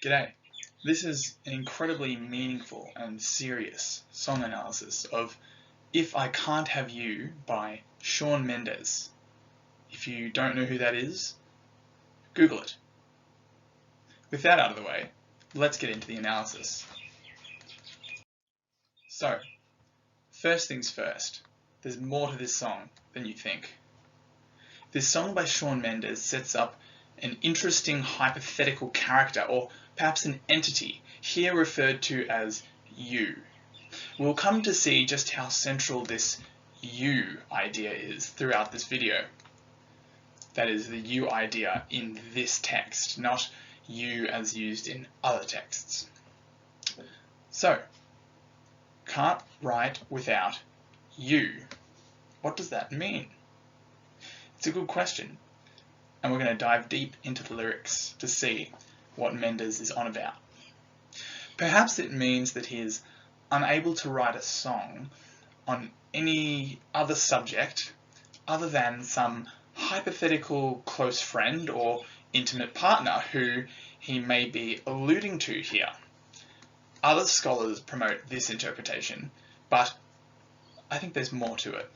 G'day. This is an incredibly meaningful and serious song analysis of If I Can't Have You by Shawn Mendes. If you don't know who that is, Google it. With that out of the way, let's get into the analysis. So, first things first, there's more to this song than you think. This song by Shawn Mendes sets up an interesting hypothetical character, or perhaps an entity, here referred to as you. We'll come to see just how central this you idea is throughout this video. That is, the you idea in this text, not you as used in other texts. So, can't write without you. What does that mean? It's a good question, and we're going to dive deep into the lyrics to see what Mendes is on about. Perhaps it means that he is unable to write a song on any other subject other than some hypothetical close friend or intimate partner who he may be alluding to here. Other scholars promote this interpretation, but I think there's more to it.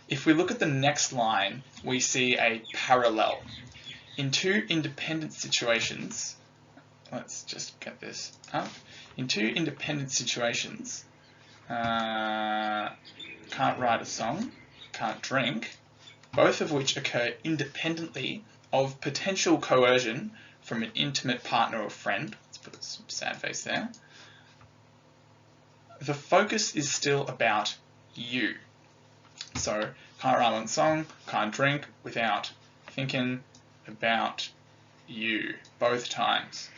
If we look at the next line, we see a parallel. In two independent situations, let's just get this up. In two independent situations, can't write a song, can't drink, both of which occur independently of potential coercion from an intimate partner or friend. Let's put a sad face there. The focus is still about you. So, can't write one song, can't drink without thinking about you, both times.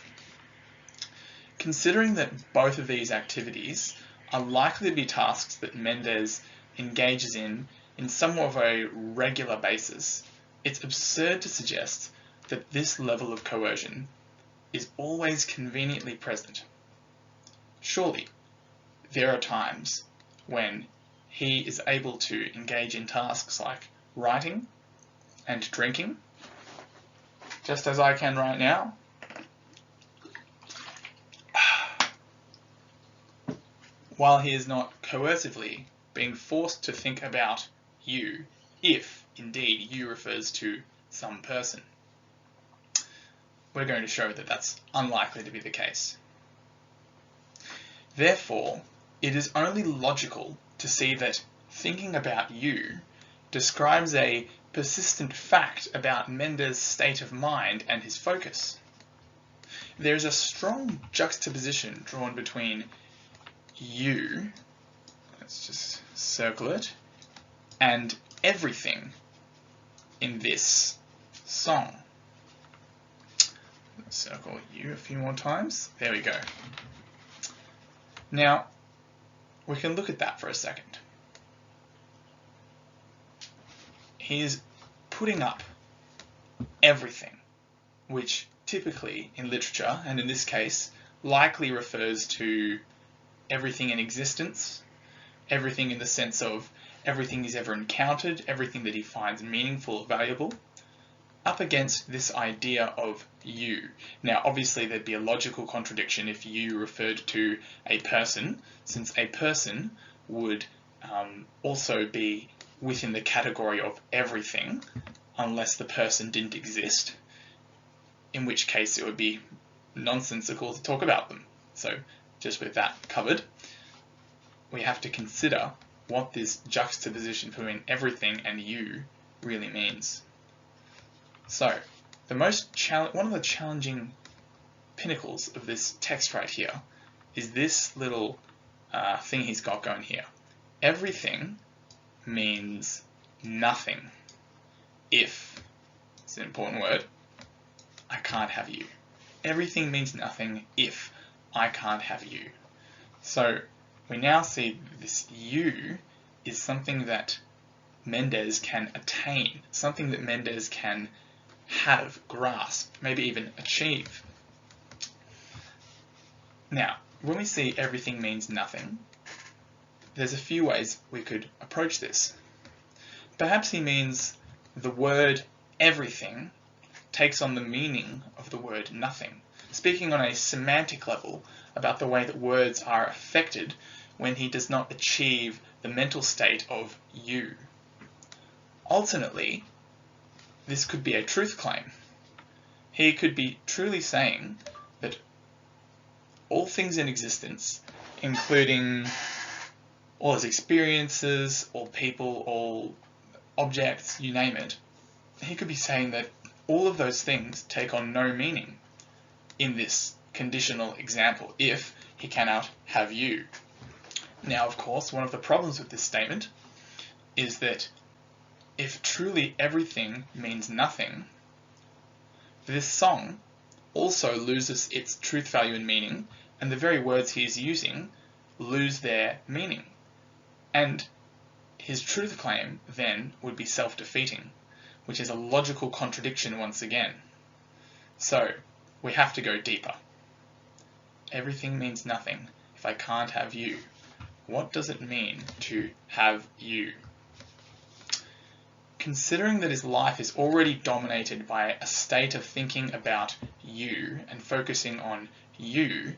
Considering that both of these activities are likely to be tasks that Mendes engages in somewhat of a regular basis, it's absurd to suggest that this level of coercion is always conveniently present. Surely, there are times when he is able to engage in tasks like writing and drinking, just as I can right now. While he is not coercively being forced to think about you, if indeed you refers to some person. We're going to show that that's unlikely to be the case. Therefore, it is only logical to see that thinking about you describes a persistent fact about Mendes' state of mind and his focus. There is a strong juxtaposition drawn between you, let's just circle it, and everything in this song. Let's circle you a few more times. There we go. Now, we can look at that for a second. He is putting up everything, which typically in literature, and in this case, likely refers to everything in existence, everything in the sense of everything he's ever encountered, everything that he finds meaningful or valuable, up against this idea of you. Now, obviously, there'd be a logical contradiction if you referred to a person, since a person would also be within the category of everything, unless the person didn't exist, in which case it would be nonsensical to talk about them. So, just with that covered, we have to consider what this juxtaposition between everything and you really means. So, one of the challenging pinnacles of this text right here is this little thing he's got going here. Everything means nothing if, it's an important word, I can't have you. Everything means nothing if I can't have you. So we now see this you is something that Mendes can attain, something that Mendes can have, grasp, maybe even achieve. Now, when we see everything means nothing, there's a few ways we could approach this. Perhaps he means the word everything takes on the meaning of the word nothing. speaking on a semantic level about the way that words are affected when he does not achieve the mental state of you. Ultimately, this could be a truth claim. He could be truly saying that all things in existence, including all his experiences, all people, all objects, you name it, he could be saying that all of those things take on no meaning in this conditional example if he cannot have you. Now, of course, one of the problems with this statement is that if truly everything means nothing, this song also loses its truth value and meaning, and the very words he is using lose their meaning. And his truth claim then would be self-defeating, which is a logical contradiction once again. So, we have to go deeper. Everything means nothing if I can't have you. What does it mean to have you? Considering that his life is already dominated by a state of thinking about you and focusing on you,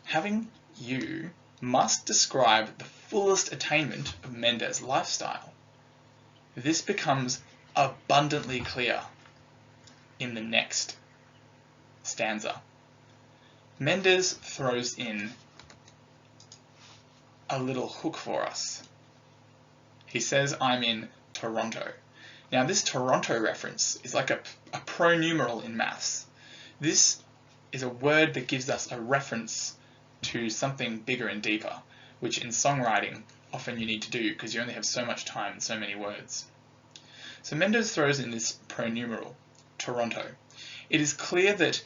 having you must describe the fullest attainment of Mendes' lifestyle. This becomes abundantly clear in the next stanza. Mendes throws in a little hook for us. He says, I'm in Toronto. Now, this Toronto reference is like a pronumeral in maths. This is a word that gives us a reference to something bigger and deeper, which in songwriting often you need to do because you only have so much time and so many words. So Mendes throws in this pronumeral, Toronto. It is clear that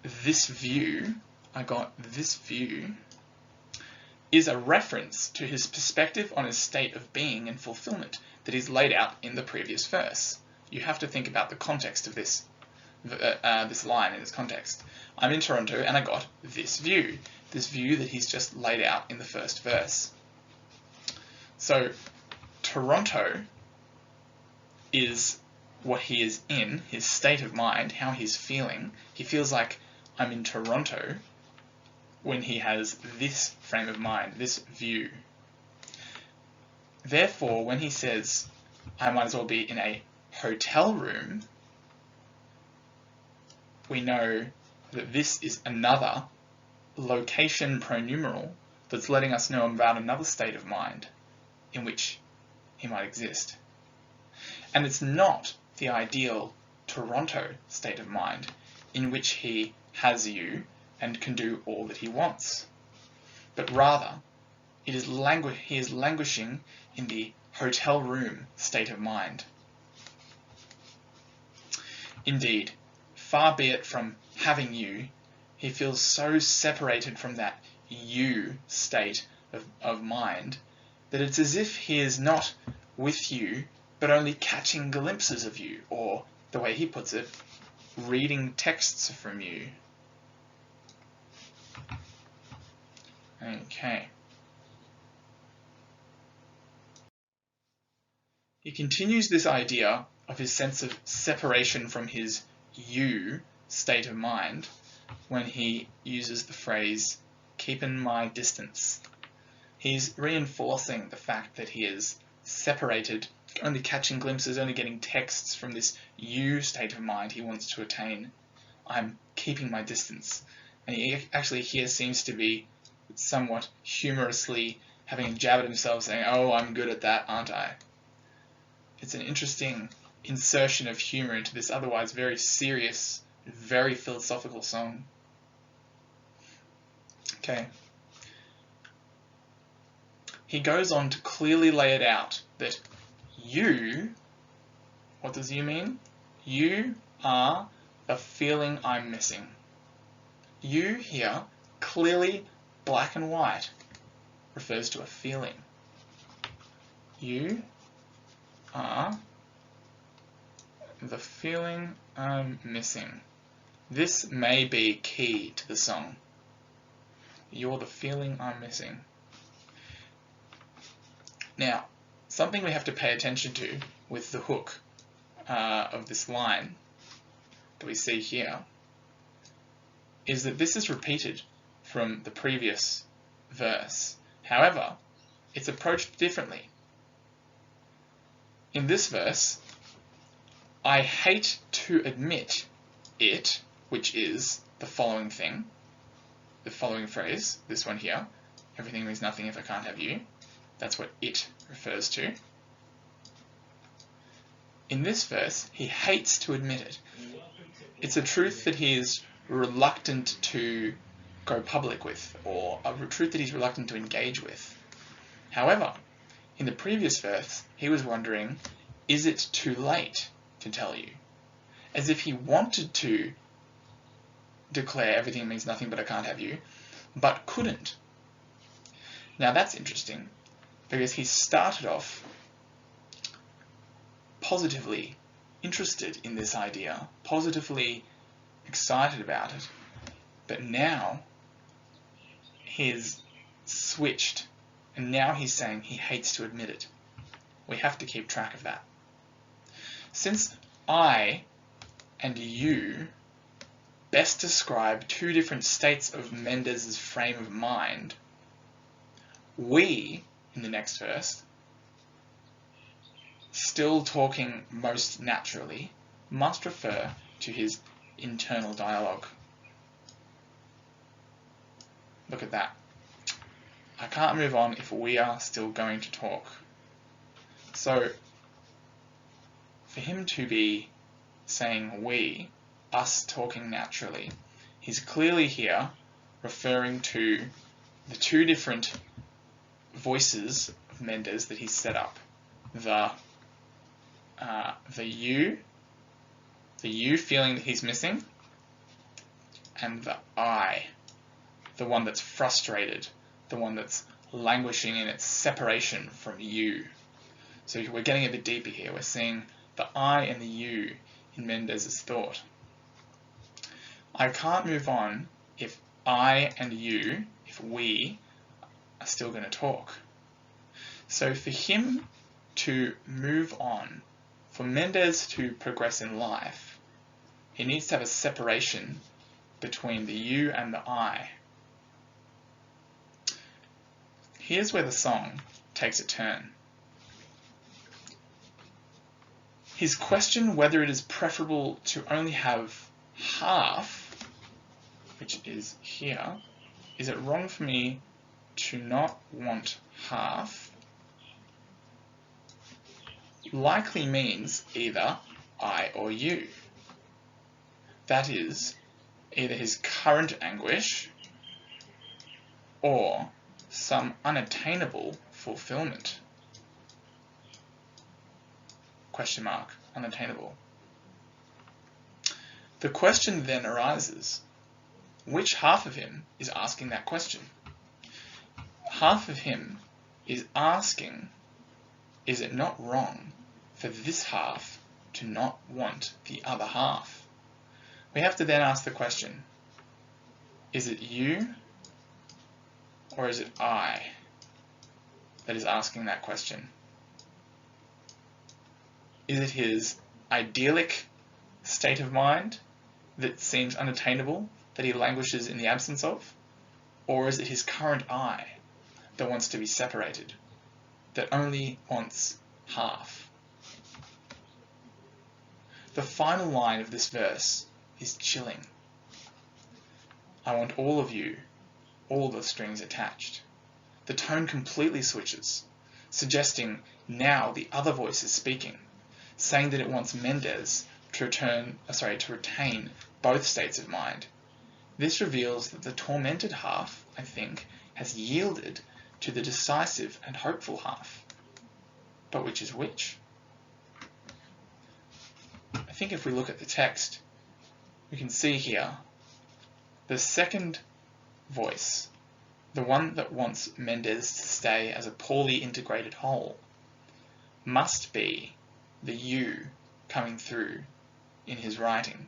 this view, is a reference to his perspective on his state of being and fulfillment that is laid out in the previous verse. You have to think about the context of this line in this context. I'm in Toronto and I got this view that he's just laid out in the first verse. So Toronto is what he is in, his state of mind, how he's feeling. He feels like I'm in Toronto when he has this frame of mind, this view. Therefore, when he says, I might as well be in a hotel room, we know that this is another location pronumeral that's letting us know about another state of mind in which he might exist. And it's not the ideal Toronto state of mind in which he has you and can do all that he wants, but rather he is languishing in the hotel room state of mind. Indeed, far be it from having you, he feels so separated from that you state of mind that it's as if he is not with you, but only catching glimpses of you, or, the way he puts it, reading texts from you. Okay. He continues this idea of his sense of separation from his you state of mind when he uses the phrase, keeping my distance. He's reinforcing the fact that he is separated, only catching glimpses, only getting texts from this you state of mind he wants to attain. I'm keeping my distance. And he actually here seems to be somewhat humorously having a jab at himself, saying, oh, I'm good at that, aren't I? It's an interesting insertion of humor into this otherwise very serious, very philosophical song. Okay. He goes on to clearly lay it out that you, what does you mean? You are the feeling I'm missing. You here, clearly black and white, refers to a feeling. You are the feeling I'm missing. This may be key to the song. You're the feeling I'm missing. Now, something we have to pay attention to with the hook of this line that we see here is that this is repeated from the previous verse. However, it's approached differently. In this verse, I hate to admit it, which is the following thing, the following phrase, this one here, everything means nothing if I can't have you. That's what it refers to. In this verse, he hates to admit it. It's a truth that he is reluctant to go public with, or a truth that he's reluctant to engage with. However, in the previous verse, he was wondering, is it too late to tell you? As if he wanted to declare everything means nothing but I can't have you, but couldn't. Now that's interesting, because he started off positively interested in this idea, positively excited about it, but now he's switched, and now he's saying he hates to admit it. We have to keep track of that. Since I and you best describe two different states of Mendes' frame of mind, we, in the next verse, still talking most naturally, must refer to his internal dialogue. Look at that. I can't move on if we are still going to talk. So, for him to be saying we, us talking naturally, he's clearly here referring to the two different voices of Mendes that he's set up. The you feeling that he's missing, and the I, the one that's frustrated, the one that's languishing in its separation from you. So we're getting a bit deeper here. We're seeing the I and the you in Mendes' thought. I can't move on if I and you, if we, are still going to talk. So for him to move on, for Mendes to progress in life, he needs to have a separation between the you and the I. Here's where the song takes a turn. His question whether it is preferable to only have half, which is here, is it wrong for me to not want half, likely means either I or you. That is, either his current anguish or some unattainable fulfillment. Question mark, unattainable. The question then arises, which half of him is asking that question? Half of him is asking, is it not wrong for this half to not want the other half? We have to then ask the question, is it you or is it I that is asking that question? Is it his idyllic state of mind that seems unattainable, that he languishes in the absence of? Or is it his current I that wants to be separated, that only wants half? The final line of this verse is chilling. I want all of you, all the strings attached. The tone completely switches, suggesting now the other voice is speaking, saying that it wants Mendes to retain both states of mind. This reveals that the tormented half, I think, has yielded to the decisive and hopeful half. But which is which? I think if we look at the text, we can see here the second voice, the one that wants Mendes to stay as a poorly integrated whole, must be the you coming through in his writing,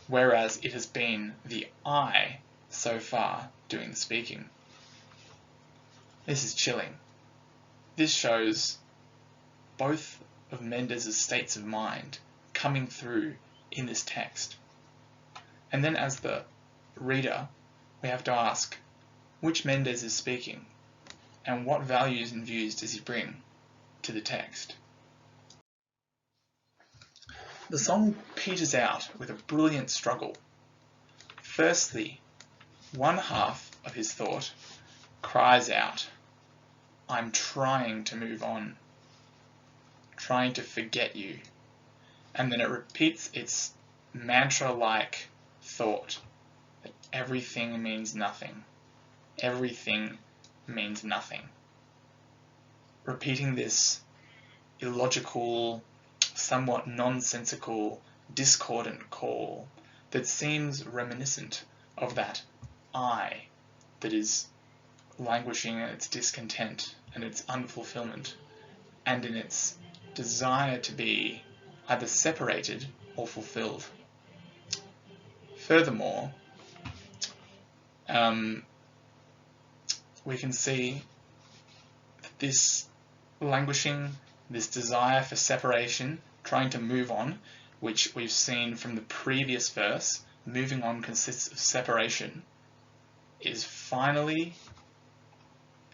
whereas it has been the I so far doing the speaking. This is chilling. This shows both of Mendes' states of mind coming through in this text. And then as the reader, we have to ask, which Mendes is speaking, and what values and views does he bring to the text? The song peters out with a brilliant struggle. Firstly, one half of his thought cries out, I'm trying to move on, trying to forget you. And then it repeats its mantra-like thought that everything means nothing. Everything means nothing. Repeating this illogical, somewhat nonsensical, discordant call that seems reminiscent of that I that is languishing in its discontent and its unfulfillment, and in its desire to be either separated or fulfilled. Furthermore, we can see that this languishing, this desire for separation, trying to move on, which we've seen from the previous verse, moving on consists of separation, is finally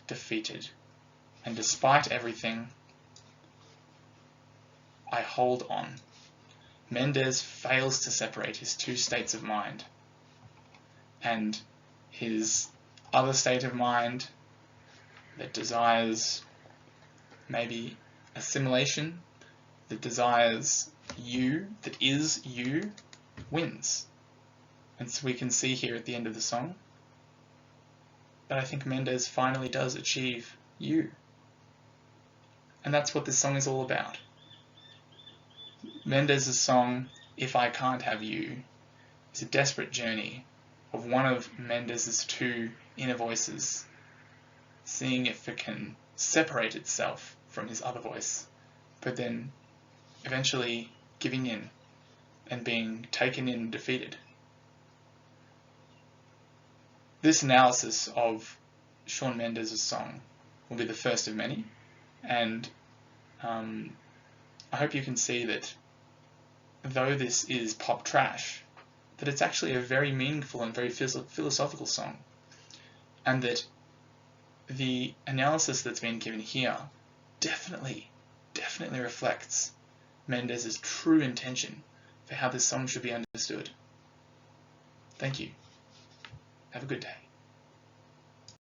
defeated. And despite everything, I hold on. Mendes fails to separate his two states of mind, and his other state of mind that desires maybe assimilation, that desires you, that is you, wins. And so we can see here at the end of the song that I think Mendes finally does achieve you. And that's what this song is all about. Mendes' song, If I Can't Have You, is a desperate journey of one of Mendes' two inner voices, seeing if it can separate itself from his other voice, but then eventually giving in and being taken in and defeated. This analysis of Shawn Mendes' song will be the first of many, and I hope you can see that though this is pop trash, that it's actually a very meaningful and very philosophical song, and that the analysis that's been given here definitely reflects Mendes' true intention for how this song should be understood. Thank you. Have a good day.